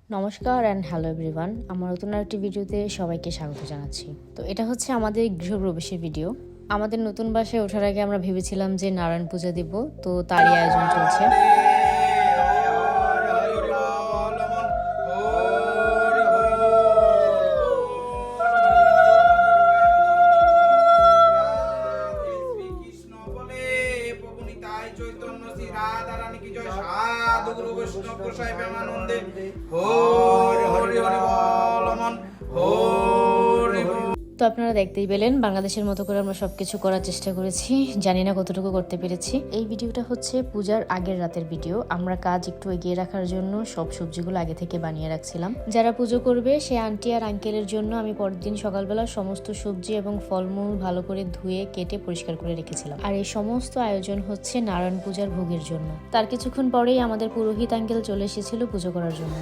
নমস্কার and hello everyone, আমার নতুন একটি ভিডিওতে সবাইকে স্বাগত জানাচ্ছি। তো এটা হচ্ছে আমাদের গৃহপ্রবেশের ভিডিও। আমাদের নতুন বাসায় ওঠার আগে আমরা ভেবেছিলাম যে নারায়ণ পূজা দেব, তো তারই আয়োজন চলছে। তো আপনারা দেখতেই পেলেন, বাংলাদেশের মতো করে আমরা সবকিছু করার চেষ্টা করেছি, জানি না কতটুকু করতে পেরেছি। এই ভিডিওটা হচ্ছে পূজার আগের রাতের ভিডিও। আমরা কাজ একটু এগিয়ে রাখার জন্য সব সবজিগুলো আগে থেকে বানিয়ে রাখছিলাম। যারা পুজো করবে সে আন্টি আর আঙ্কেলের জন্য আমি পরের দিন সকালবেলা সমস্ত সবজি এবং ফলমূল ভালো করে ধুয়ে কেটে পরিষ্কার করে রেখেছিলাম। আর এই সমস্ত আয়োজন হচ্ছে নারায়ণ পূজার ভোগের জন্য। তার কিছুক্ষণ পরেই আমাদের পুরোহিত আঙ্কেল চলে এসেছিল পুজো করার জন্য।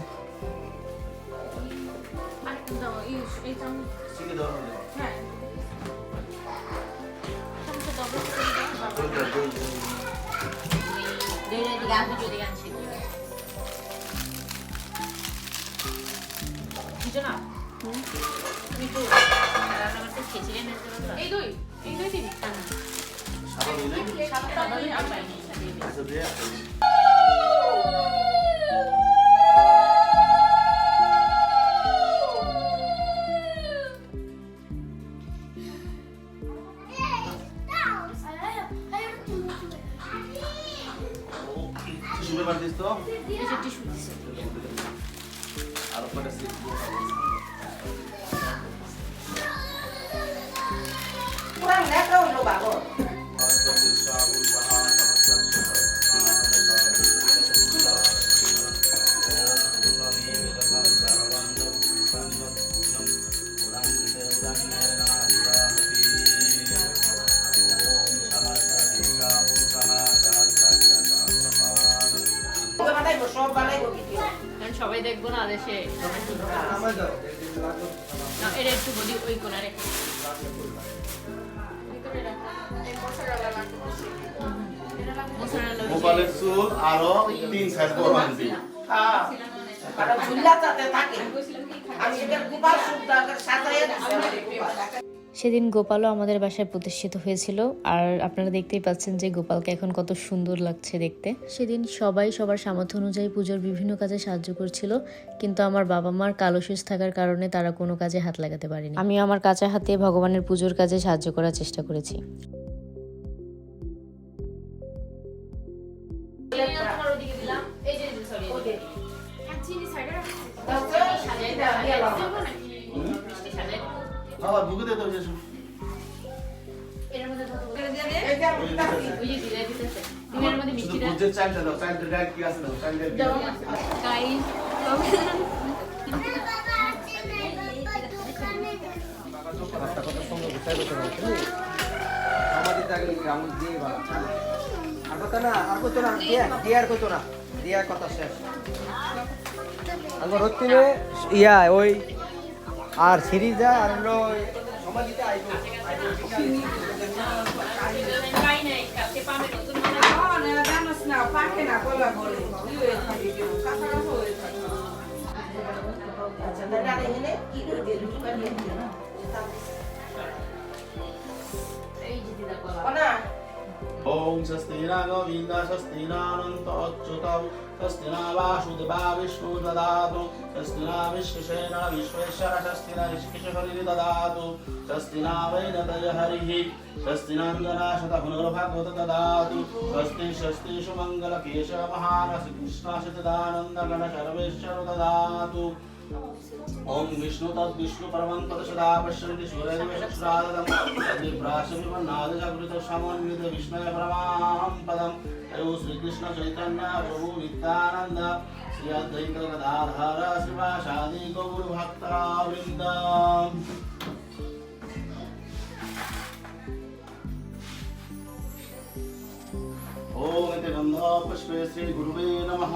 সবাই দেখবো না দেশে এটা একটু বলি ওই কোনারে গোপালের চুল আরো 3 সাইজ বড় আনবি। সেদিন গোপালও আমাদের বাসায় প্রতিষ্ঠিত হয়েছিল, আর আপনারা দেখতেই পাচ্ছেন যে গোপালকে এখন কত সুন্দর লাগছে দেখতে। সেদিন সবাই সবার সামর্থ্য অনুযায়ী পুজোর বিভিন্ন কাজে সাহায্য করছিল, কিন্তু আমার বাবা মার কালো সুচ থাকার কারণে তারা কোনো কাজে হাত লাগাতে পারেনি। আমি আমার কাঁচা হাতে ভগবানের পুজোর কাজে সাহায্য করার চেষ্টা করেছি। ইয়া ওই আর সিরিজা আর হলো সমাধিতে আইবো ओम स्वस्ति न गोविंद स्वस्ति न अनंत अच्युतौ स्वस्ति न वासुदेवा विष्णु ददातु स्वस्ति न विश्वेश्वर विश्वेश्वर स्वस्ति न ऋषिकेश ददातु स्वस्ति न वैनतय हरिः स्वस्ति नंदना शतपुनर्भगवत ददातु स्वस्ति स्वस्ति सुमंगल केशव महान श्रीकृष्ण सच्चिदानंद गण सर्वेश्वर ददातु ओम विष्णु तत् विष्णु परमं तत् सदा पश्यन्ति सूर्यदेवश्रादं तद्विप्राशमिवन्नाद जागृत समन्वित विष्णुय परमां पदं हरि श्री कृष्ण चैतन्य प्रभु नित्यानंद श्री अद्वैत गदाधर श्रीवासादि गौर भक्तवृंद। ओम इति गंध पुष्पे श्री गुरुवे नमः।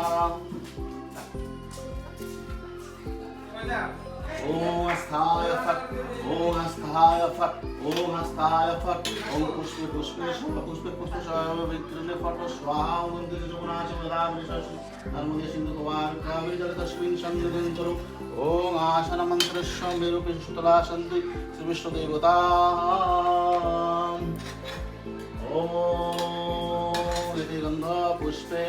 ओम स्थाय फट ओम स्थाय फट ओम स्थाय फट ओम पुष्पे पुष्पे शव पुष्पे पुष्पे शव विक्रमे फट स्वाहा ओम तेज जगुनाच वदामि शशि नर्मदे सिंधु कुमार कावेरी जल तस्मिन् सन्निधिं कुरु ओम आसन मंत्रस्य मेरुपे सुतला सन्ति श्री विष्णु देवता ओम इति गंध पुष्पे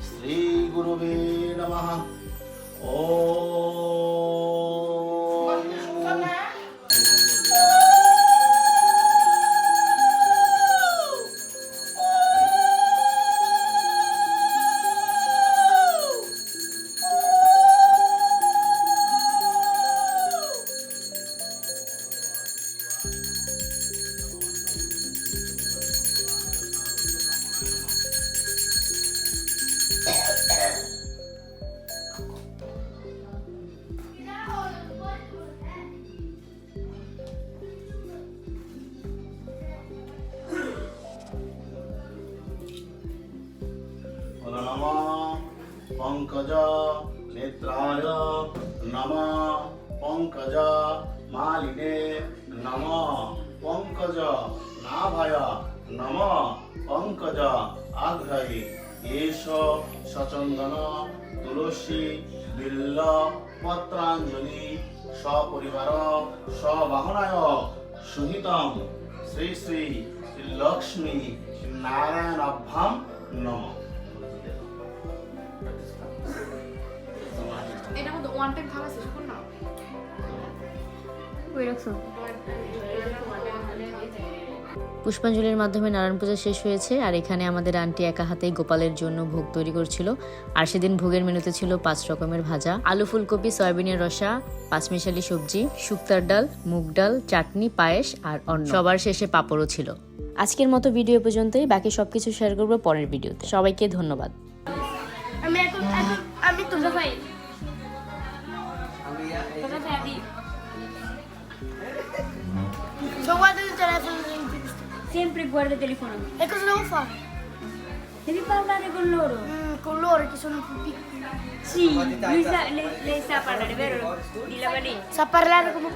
श्री गुरुवे नमः नमः पंकज नेत्राय नमः पंकज मालिने नमः पंकज नाभाय नमः पंकज आघ्राये एष सचंदन तुलसी बिल्ल पत्रांजलि सपरिवार सवाहनाय सहितं श्री श्री लक्ष्मी नारायणाभ्यां नमः এটার মধ্যে ওয়ান টাইম খাওয়া শেষ করুন না ওই রাখছো পুষ্পাঞ্জলির মাধ্যমে নারায়ণ পূজা শেষ হয়েছে আর এখানে আমাদের আন্টি একা হাতেই গোপালের জন্য ভোগ তৈরি করছিল আর সেদিন ভোগের মেনুতে ছিল 5 রকমের ভাজা আলু ফুলকপি সয়াবিনের রসা পাঁচমিশালি সবজি শুক্তার ডাল মুগ ডাল চাটনি পায়েস আর অন্ন সবার শেষে পাঁপড়ও ছিল আজকের মতো ভিডিও পর্যন্তই বাকি সবকিছু শেয়ার করব পরের ভিডিওতে সবাইকে ধন্যবাদ আমি তোমরা ভাই Só guarda o telefone Sempre guarda il telefono. e cosa devo fare? Devi parlare con loro. Con loro che sono più piccoli. Sì, lei sa parlare, vero? Di Lavani. Sa parlare come